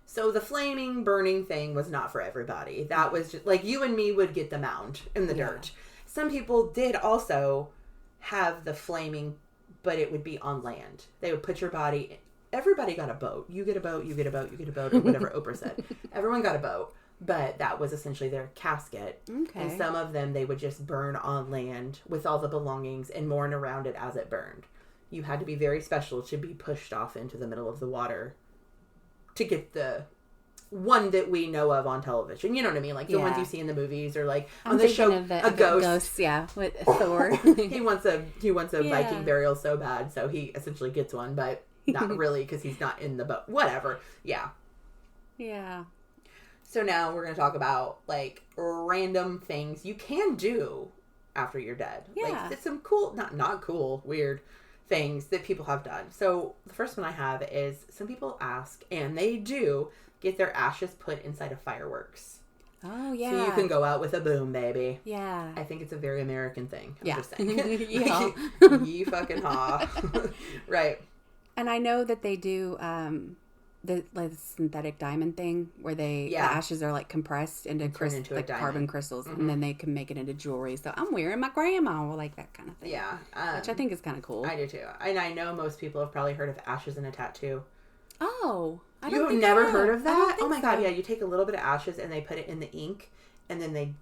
So the flaming, burning thing was not for everybody. That was just, like, you and me would get the mound in the dirt. Some people did also have the flaming, but it would be on land. They would put your body... Everybody got a boat. You get a boat, you get a boat, you get a boat, or whatever Oprah said. Everyone got a boat, but that was essentially their casket. Okay. And some of them, they would just burn on land with all the belongings and mourn around it as it burned. You had to be very special to be pushed off into the middle of the water to get the one that we know of on television. You know what I mean? Like the ones you see in the movies, or like on the show, a ghost. With Thor. he wants a Viking burial so bad, so he essentially gets one, but not really because he's not in the boat. Whatever. Yeah. Yeah. So now we're going to talk about, like, random things you can do after you're dead. Yeah. Like, some cool, not cool, weird things that people have done. So the first one I have is some people ask, and they do, get their ashes put inside of fireworks. Oh, yeah. So you can go out with a boom, baby. Yeah. I think it's a very American thing. I'm just saying. Yeah. Ye fucking ha. Right. And I know that they do the synthetic diamond thing where the ashes are, like, compressed into carbon crystals, and then they can make it into jewelry. So I'm wearing my grandma, like that kind of thing. Yeah. Which I think is kind of cool. I do too. And I know most people have probably heard of ashes in a tattoo. Oh. You have never heard of that? Oh my God, yeah. You take a little bit of ashes and they put it in the ink, and then they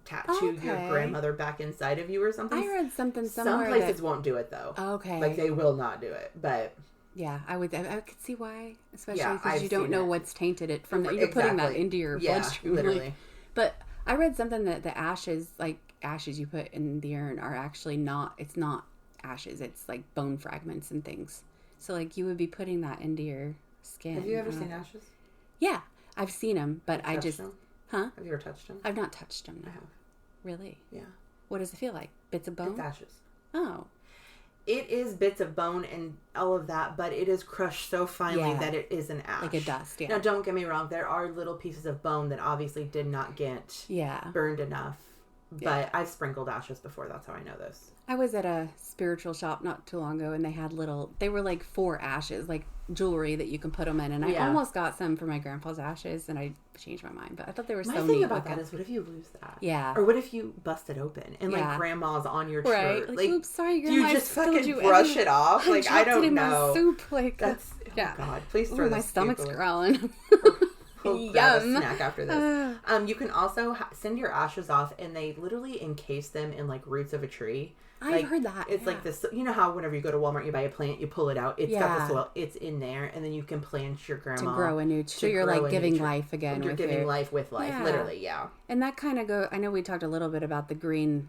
tattoo your grandmother back inside of you or something. I read something somewhere. Some places won't do it, though. Okay. Like, they will not do it, but... Yeah, I could see why, especially because you don't know what's tainted it from. You're putting that into your bloodstream, literally. But I read something that the ashes, like ashes you put in the urn, are actually not. It's not ashes. It's like bone fragments and things. So, like, you would be putting that into your skin. Have you ever seen ashes? Yeah, I've seen them, but I just them? Huh? Have you ever touched them? I've not touched them. No. I have. Really? Yeah. What does it feel like? Bits of bone? It's ashes. Oh. it is bits of bone and all of that, but it is crushed so finely that it is an ash. Like a dust, Now, don't get me wrong. There are little pieces of bone that obviously did not get burned enough. But I've sprinkled ashes before. That's how I know this. I was at a spiritual shop not too long ago, and they were like 4 ashes, like jewelry that you can put them in. And I almost got some for my grandpa's ashes, and I changed my mind. But I thought they were so neat. My thing about that is, what if you lose that? Yeah. Or what if you bust it open and like grandma's on your shirt? Like, oops, sorry, grandma. Do you just fucking brush it off? Like, I don't know. My soup. Like, that's oh God. Please throw my stomach's growling. We'll grab a snack after this. You can also send your ashes off, and they literally encase them in like roots of a tree. I've heard that. It's like this. You know how whenever you go to Walmart, you buy a plant, you pull it out. It's got the soil. It's in there, and then you can plant your grandma to grow a new tree. So you're like giving life again. You're giving life with life, literally. Yeah. And that kind of I know we talked a little bit about the green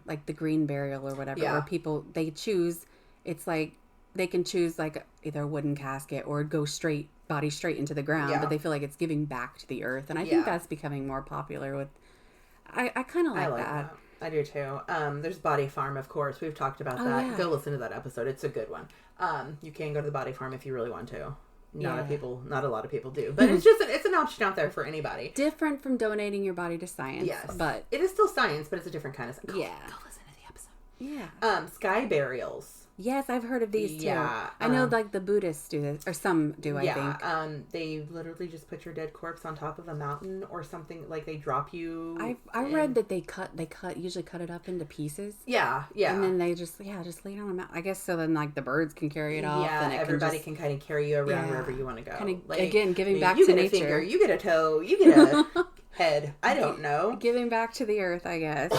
burial or whatever, where people they choose. It's like they can choose like either a wooden casket or go body straight into the ground, but they feel like it's giving back to the earth, and I think that's becoming more popular with. I kind of like that. I do too. There's Body Farm, of course. We've talked about that. Yeah. Go listen to that episode. It's a good one. You can go to the Body Farm if you really want to. Not a lot of people do, but it's just it's an option out there for anybody. Different from donating your body to science. Yes, but it is still science, but it's a different kind of. Go listen to the episode. Yeah. Sky burials. Yes, I've heard of these too. Yeah, I know like the Buddhists do this, or some do, I think. Yeah, they literally just put your dead corpse on top of a mountain or something, like they drop you. I read that they usually cut it up into pieces. Yeah. And then they just lay it on a mountain. I guess so then like the birds can carry it off. Yeah, and everybody can kind of carry you around wherever you want to go. Kind of, like, again, giving back to nature. You get a finger, you get a toe, you get a head. I don't know. Giving back to the earth, I guess.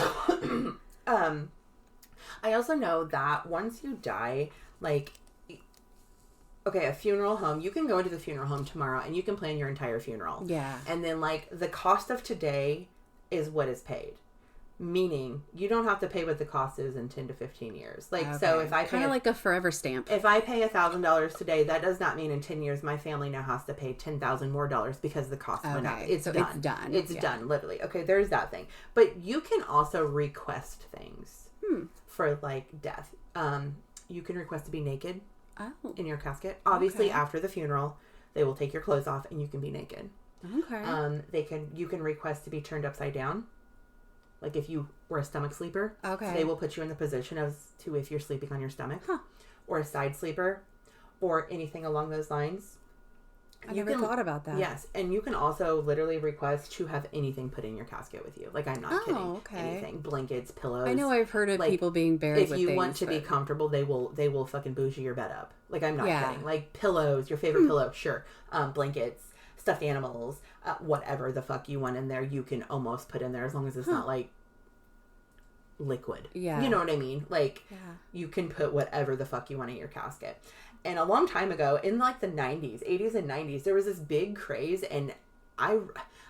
I also know that once you die, like, okay, a funeral home, you can go into the funeral home tomorrow and you can plan your entire funeral. Yeah. And then, like, the cost of today is what is paid. Meaning, you don't have to pay what the cost is in 10 to 15 years. Like, so if I pay... Kind of like a forever stamp. If I pay $1,000 today, that does not mean in 10 years my family now has to pay $10,000 more because the cost went up. It's done. It's done, literally. Okay, there's that thing. But you can also request things. For like death. You can request to be naked in your casket. Obviously, after the funeral, they will take your clothes off and you can be naked. Okay. You can request to be turned upside down. Like if you were a stomach sleeper. Okay. So they will put you in the position as to if you're sleeping on your stomach. Or a side sleeper. Or anything along those lines. I never thought about that. Yes, and you can also literally request to have anything put in your casket with you. Like, I'm not kidding. Okay. Anything. Blankets, pillows. I know I've heard of people being buried with things. If you want to be comfortable, they will fucking bougie your bed up. Like, I'm not kidding. Like, pillows, your favorite pillow, sure. Blankets, stuffed animals, whatever the fuck you want in there, you can almost put in there as long as it's not, like, liquid. Yeah. You know what I mean? Like, you can put whatever the fuck you want in your casket. And a long time ago, in like the 80s and 90s, there was this big craze, and I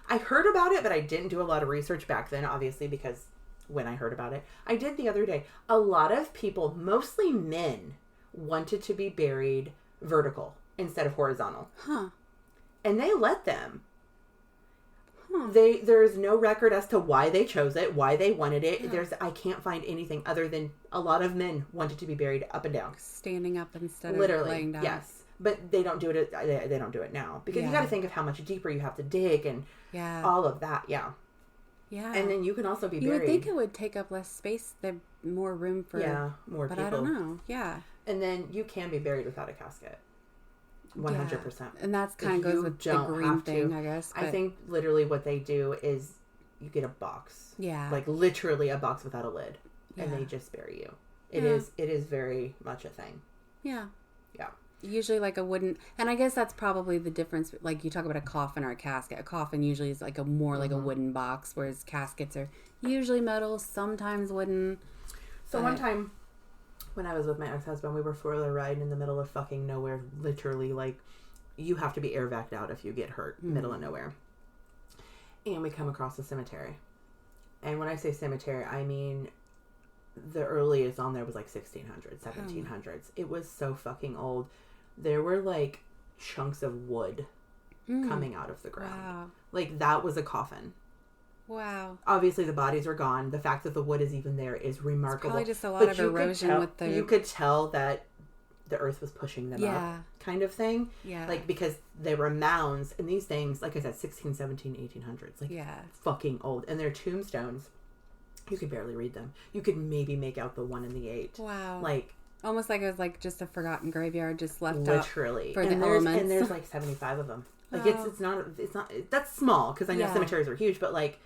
heard about it, but I didn't do a lot of research back then, obviously, because when I heard about it, I did the other day. A lot of people, mostly men, wanted to be buried vertical instead of horizontal. And they let them. There is no record as to why they chose it, why they wanted it. I can't find anything other than a lot of men wanted to be buried up and down, standing up instead of laying down. Yes, but they don't do it. They don't do it now because you got to think of how much deeper you have to dig and all of that. Yeah. And then you can also be buried. You would think it would take up less space, more room for more people. But I don't know. Yeah. And then you can be buried without a casket. 100%. And that's kind of goes with the green thing, I guess. But I think literally what they do is you get a box. Yeah. Like literally a box without a lid. And they just bury you. It is very much a thing. Yeah. Yeah. Usually like a wooden, and I guess that's probably the difference. Like you talk about a coffin or a casket. A coffin usually is like a more like a wooden box, whereas caskets are usually metal, sometimes wooden. So one time, when I was with my ex-husband, we were four-wheeler riding in the middle of fucking nowhere. Literally, like, you have to be air vac'd out if you get hurt. Middle of nowhere. And we come across a cemetery. And when I say cemetery, I mean the earliest on there was like 1600s, 1700s. It was so fucking old. There were, like, chunks of wood coming out of the ground. Wow. Like, that was a coffin. Wow. Obviously, the bodies are gone. The fact that the wood is even there is remarkable. It's probably just a lot of erosion with the... You could tell that the earth was pushing them yeah. up kind of thing. Yeah. Like, because they were mounds, and these things, like I said, 16, 17, 1800s. Like, yeah. fucking old. And they're tombstones. You could barely read them. You could maybe make out the 1 and the 8. Wow. Like, almost like it was like just a forgotten graveyard just left literally out for the elements. And there's like 75 of them. Like, wow. it's not, that's small, because I know yeah. cemeteries are huge, but like,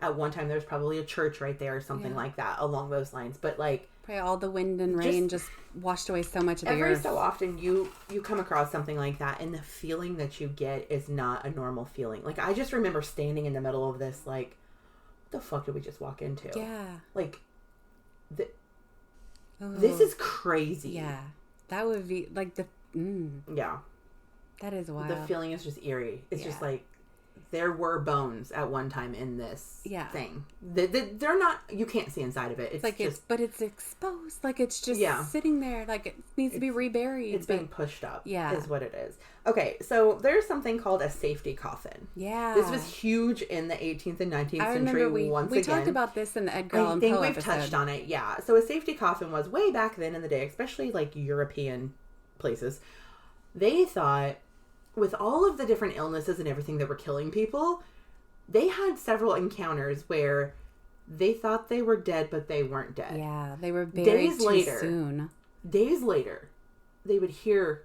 at one time there's probably a church right there or something yeah. like that along those lines. But like, probably all the wind and rain just washed away so much of the earth. Every so often you come across something like that, and the feeling that you get is not a normal feeling. Like, I just remember standing in the middle of this, like, what the fuck did we just walk into? Yeah. Like, this is crazy. Yeah. That would be like yeah. That is wild. The feeling is just eerie. It's just like, there were bones at one time in this thing. They're not, you can't see inside of it. It's like, just, but it's exposed. Like, it's just sitting there. Like, it needs to be reburied. It's being pushed up. Yeah. Is what it is. Okay, so there's something called a safety coffin. Yeah. This was huge in the 18th and 19th century. We talked about this in the Edgar Allan Poe I think we've episode. touched on it, yeah. So a safety coffin was way back then in the day, especially like European places. They thought, with all of the different illnesses and everything that were killing people, they had several encounters where they thought they were dead, but they weren't dead. Yeah, they were buried too soon. Days later, they would hear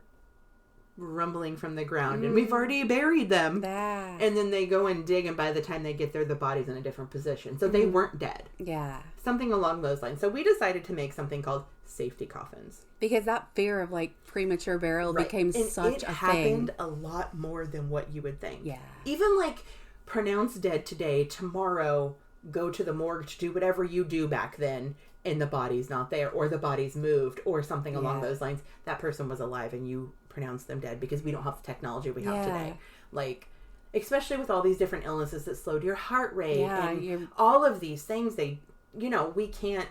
rumbling from the ground, and we've already buried them. And then they go and dig, and by the time they get there, the body's in a different position. So they weren't dead. Yeah. Something along those lines. So we decided to make something called safety coffins. Because that fear of, like, premature burial became such a thing. It happened a lot more than what you would think. Yeah. Even, like, pronounced dead today, tomorrow, go to the morgue to do whatever you do back then, and the body's not there, or the body's moved, or something along those lines. That person was alive, and you pronounce them dead, because we don't have the technology we have today. Like, especially with all these different illnesses that slowed your heart rate, and all of these things, we can't.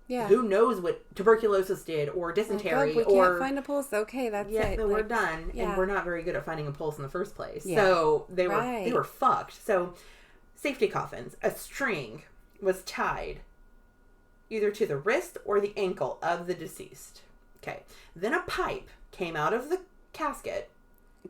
Yeah. Who knows what tuberculosis did, or dysentery, we can't find a pulse. Okay, that's it. Yeah, we're done, and we're not very good at finding a pulse in the first place. Yeah. So they were fucked. So safety coffins. A string was tied either to the wrist or the ankle of the deceased. Okay. Then a pipe came out of the casket.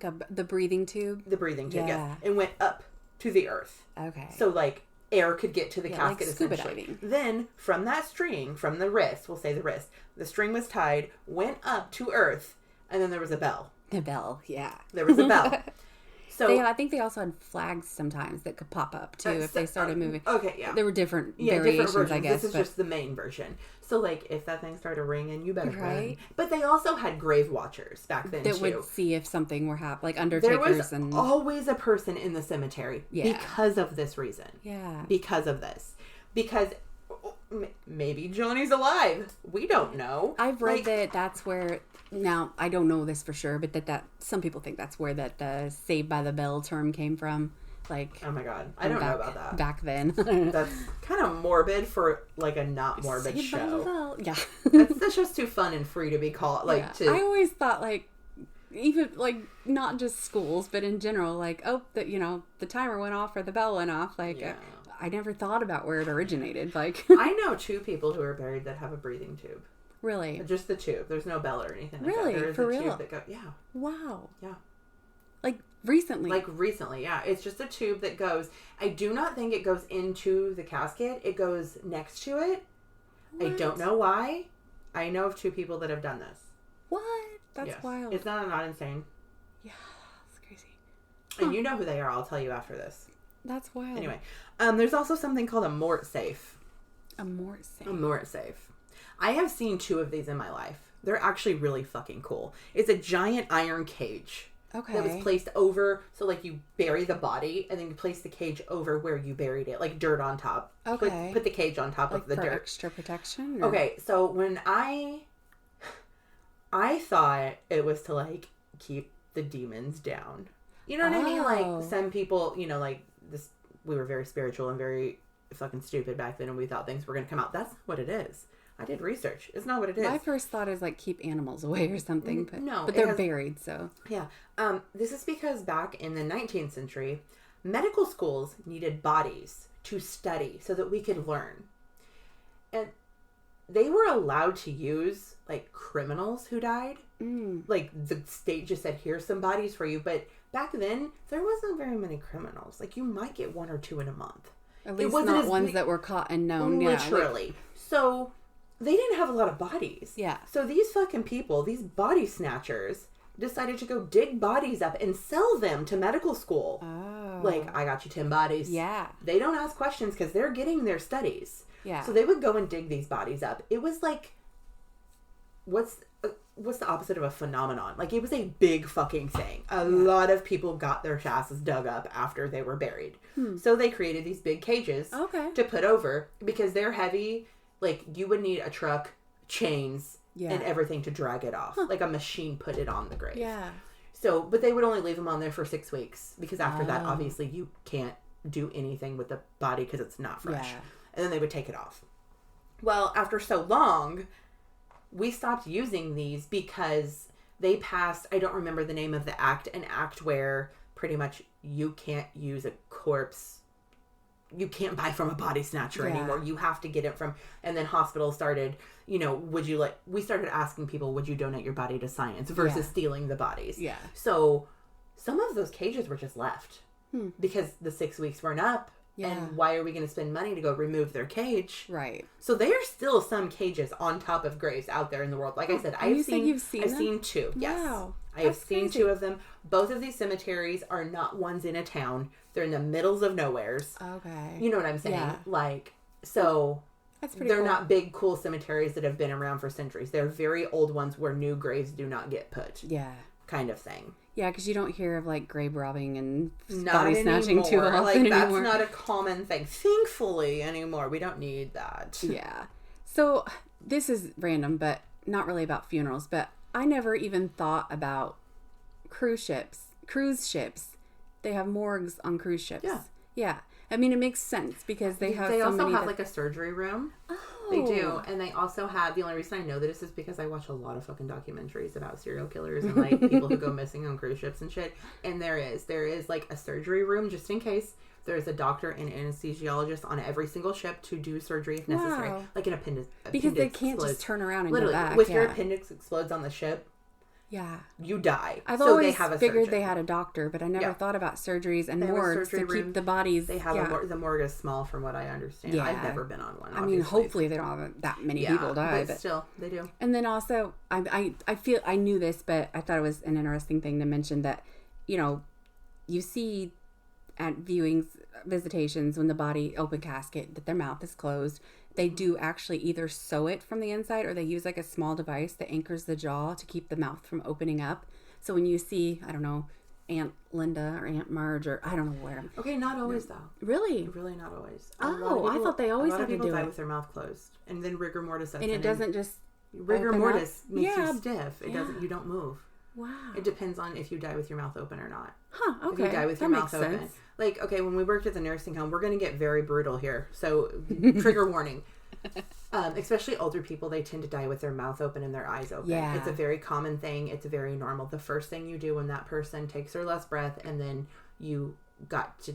The breathing tube? The breathing tube, yes. And went up to the earth. Okay. So, like, air could get to the casket, like scuba essentially. Diving. Then, from that string, from the wrist, we'll say the wrist, the string was tied, went up to earth, and then there was a bell. The bell, yeah. There was a bell. So I think they also had flags sometimes that could pop up too if they started moving. Okay, yeah. There were different variations, versions. I guess. This is just the main version. So, like, if that thing started ringing, you better run. But they also had grave watchers back then, that would see if something were happening, like undertakers. There was always a person in the cemetery because of this reason. Yeah. Because of this. Because maybe Johnny's alive. We don't know. I've read that that's where... Now, I don't know this for sure, but that some people think that's where that Saved by the Bell term came from. Like, oh my god, I don't know about that. Back then. That's kind of morbid for, like, a not morbid Saved show. By the Bell. Yeah. That's just too fun and free to be called. Like, I always thought, like, even, like, not just schools, but in general, like, the timer went off or the bell went off. Like, I never thought about where it originated. Like, I know 2 people who are buried that have a breathing tube. Really? Just the tube. There's no bell or anything like really? that. There is For a real? tube that goes, Wow. Yeah. Like, recently? Like, recently, yeah. It's just a tube that goes... I do not think it goes into the casket. It goes next to it. What? I don't know why. I know of 2 people that have done this. What? That's wild. It's not insane. Yeah, that's crazy. And you know who they are. I'll tell you after this. That's wild. Anyway, there's also something called a mort safe. A mort safe? A mort safe. I have seen 2 of these in my life. They're actually really fucking cool. It's a giant iron cage. Okay. That was placed over, so, like, you bury the body, and then you place the cage over where you buried it, like dirt on top. Okay. Put the cage on top of the dirt. Extra protection? Or? Okay, so when I thought it was to, like, keep the demons down. You know what I mean? Like, some people, like, this, we were very spiritual and very fucking stupid back then, and we thought things were going to come out. That's what it is. I did research. It's not what it is. My first thought is, like, keep animals away or something. But, no. But they're buried, so. Yeah. This is because back in the 19th century, medical schools needed bodies to study so that we could learn. And they were allowed to use, like, criminals who died. Like, the state just said, here's some bodies for you. But back then, there wasn't very many criminals. Like, you might get 1 or 2 in a month. At least not ones that were caught and known. Literally. Like, so, they didn't have a lot of bodies. Yeah. So, these fucking people, these body snatchers, decided to go dig bodies up and sell them to medical school. Oh. Like, I got you 10 bodies. Yeah. They don't ask questions because they're getting their studies. Yeah. So, they would go and dig these bodies up. It was like, what's the opposite of a phenomenon? Like, it was a big fucking thing. A lot of people got their asses dug up after they were buried. So they created these big cages to put over because they're heavy. Like, you would need a truck, chains, and everything to drag it off. Like, a machine put it on the grave. Yeah. So, but they would only leave them on there for 6 weeks because after that, obviously, you can't do anything with the body because it's not fresh. Yeah. And then they would take it off. Well, after so long, we stopped using these because they passed, I don't remember the name of the act, an act where pretty much you can't use a corpse. You can't buy from a body snatcher anymore. You have to get it from, and then hospitals started, we started asking people, would you donate your body to science versus stealing the bodies? Yeah. So some of those cages were just left because the 6 weeks weren't up. Yeah. And why are we going to spend money to go remove their cage? Right. So there are still some cages on top of graves out there in the world. Like I said, I've seen 2. Yes. Wow. I have seen 2 of them. Both of these cemeteries are not ones in a town. They're in the middles of nowheres. Okay. You know what I'm saying? Yeah. Like, so that's pretty cool. Not big, cool cemeteries that have been around for centuries. They're very old ones where new graves do not get put. Yeah. Kind of thing. Yeah, because you don't hear of, like, grave robbing and body snatching too often like, that's anymore. Not a common thing. Thankfully, anymore. We don't need that. Yeah. So, this is random, but not really about funerals, but I never even thought about cruise ships. They have morgues on cruise ships. Yeah. Yeah. I mean, it makes sense because they also have like a surgery room. Oh. They do. And they also have, the only reason I know this is because I watch a lot of fucking documentaries about serial killers and like people who go missing on cruise ships and shit. And there is like a surgery room just in case. There's a doctor and anesthesiologist on every single ship to do surgery if necessary. Wow. Like an appendix. Because they can't just turn around and go back. If your appendix explodes on the ship, you die. I've always figured they had a doctor, but I never thought about surgeries and morgues to keep the bodies. They have the morgue is small from what I understand. I've never been on one. I mean, hopefully they don't have that many people die, but still they do. And then also, I feel I knew this, but I thought it was an interesting thing to mention that, you see at visitations when the body open casket that their mouth is closed. They do actually either sew it from the inside or they use like a small device that anchors the jaw to keep the mouth from opening up. So when you see, I don't know, Aunt Linda or Aunt Marge or I don't know where. Okay, not always though. Really? Really not always. I thought they always had to do it. A lot of people die with their mouth closed. And then rigor mortis sets in. And it doesn't just rigor mortis makes you stiff. It doesn't, you don't move. Wow. It depends on if you die with your mouth open or not. Huh, okay. If you die with your mouth open. Like, okay, when we worked at the nursing home, we're going to get very brutal here. So, trigger warning. Especially older people, they tend to die with their mouth open and their eyes open. Yeah. It's a very common thing. It's very normal. The first thing you do when that person takes their last breath and then you got to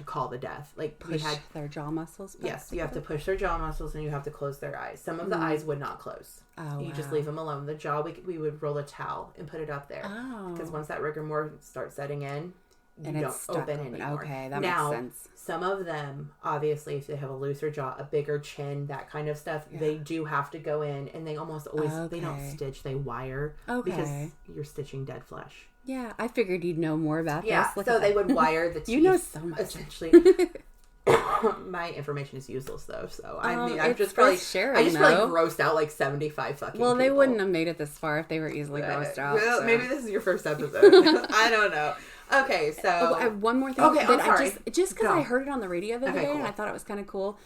call the death. Like, push their jaw muscles back. Yes, you have to push their jaw muscles and you have to close their eyes. Some of the eyes would not close. Oh, you just leave them alone. The jaw, we would roll a towel and put it up there. Oh. Because once that rigor mortis starts setting in, you don't open anymore. Okay, that makes sense. Some of them, obviously, if they have a looser jaw, a bigger chin, that kind of stuff, they do have to go in, and they almost always, they don't stitch, they wire. Okay. Because you're stitching dead flesh. Yeah, I figured you'd know more about this. Yeah, so they would wire the teeth. You know so much. Essentially. My information is useless, though, so I mean, I just probably grossed out like 75 fucking people. They wouldn't have made it this far if they were easily grossed out. Well, maybe this is your first episode. I don't know. Okay, so... I have one more thing. Okay, I'm sorry. Just because I heard it on the radio the other day, and I thought it was kind of cool.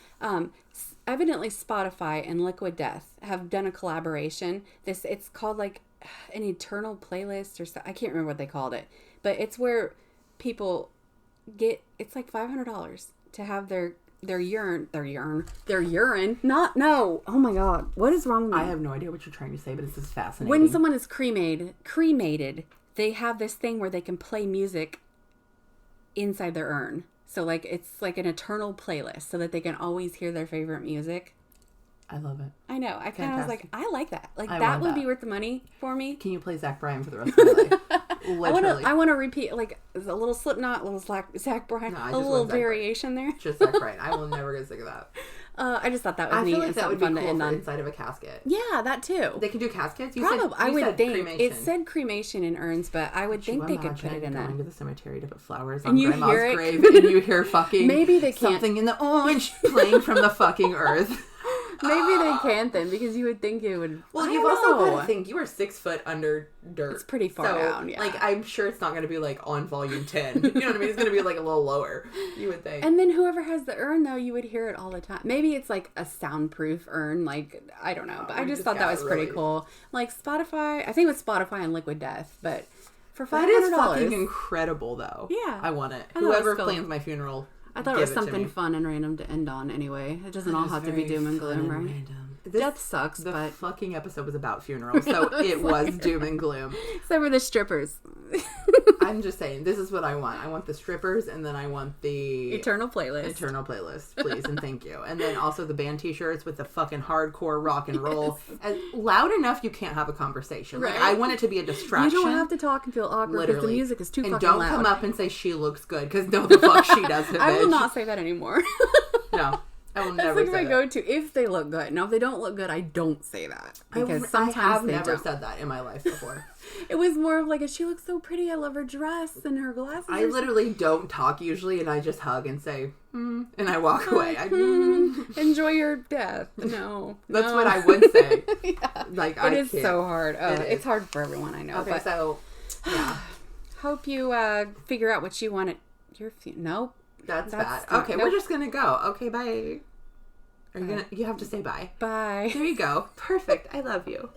Evidently, Spotify and Liquid Death have done a collaboration. It's called, like, an eternal playlist or something. I can't remember what they called it. But it's where people get... It's like $500 to have their urine... Oh, my God. What is wrong with me? I have no idea what you're trying to say, but this is fascinating. When someone is cremated... They have this thing where they can play music inside their urn. So, like, it's like an eternal playlist so that they can always hear their favorite music. I love it. I know. I kind of was like, I like that. Like, that would be worth the money for me. Can you play Zach Bryan for the rest of my life? Literally. I want to repeat, like, a little Slipknot, a little Zach Bryan, a little variation there. Just Zach Bryan. I will never get sick of that. I just thought that was neat. I feel like that would be cool for inside of a casket. Yeah, that too. They can do caskets? I would think. Cremation. It said cremation in urns, but I would think they could put it in going a... to the cemetery to put flowers on Grandma's grave, and you hear fucking... Maybe they can't. Something in the orange playing from the fucking earth. Maybe they can't then, because you would think it would... Well, you've also got to think, you are 6 foot under dirt. It's pretty far down, yeah. Like, I'm sure it's not going to be, like, on volume 10. You know what I mean? It's going to be, like, a little lower, you would think. And then whoever has the urn, though, you would hear it all the time. Maybe it's, like, a soundproof urn, like, I don't know. But I just thought that was pretty cool. Like, Spotify, I think it was Spotify and Liquid Death, but for $500... That is fucking incredible, though. Yeah. I want it. Whoever plans my funeral, I thought it was something fun and random to end on anyway. It doesn't all have to be doom and gloom, right? Random. Death sucks, the but... fucking episode was about funerals, so it was doom and gloom. Except for the strippers. I'm just saying, this is what I want. I want the strippers, and then I want the... Eternal playlist, please, and thank you. And then also the band t-shirts with the fucking hardcore rock and roll. As loud enough you can't have a conversation. Right? Like, I want it to be a distraction. You don't have to talk and feel awkward because the music is too fucking loud. And don't come up and say she looks good, because no, the fuck she doesn't, bitch. I will not say that anymore. No. I will never say that. That's like my go-to if they look good. Now, if they don't look good, I don't say that. Because sometimes I have never said that in my life before. It was more of like, she looks so pretty. I love her dress and her glasses. I literally don't talk usually, and I just hug and say, and I walk away. Enjoy your death. No. That's what I would say. Yeah. Like, it is so hard. It's hard for everyone, I know. Okay, but so, yeah. Hope you figure out what you want at your Nope. That's bad. Okay, we're just gonna go. Okay, bye. You have to say bye. Bye. There you go. Perfect. I love you.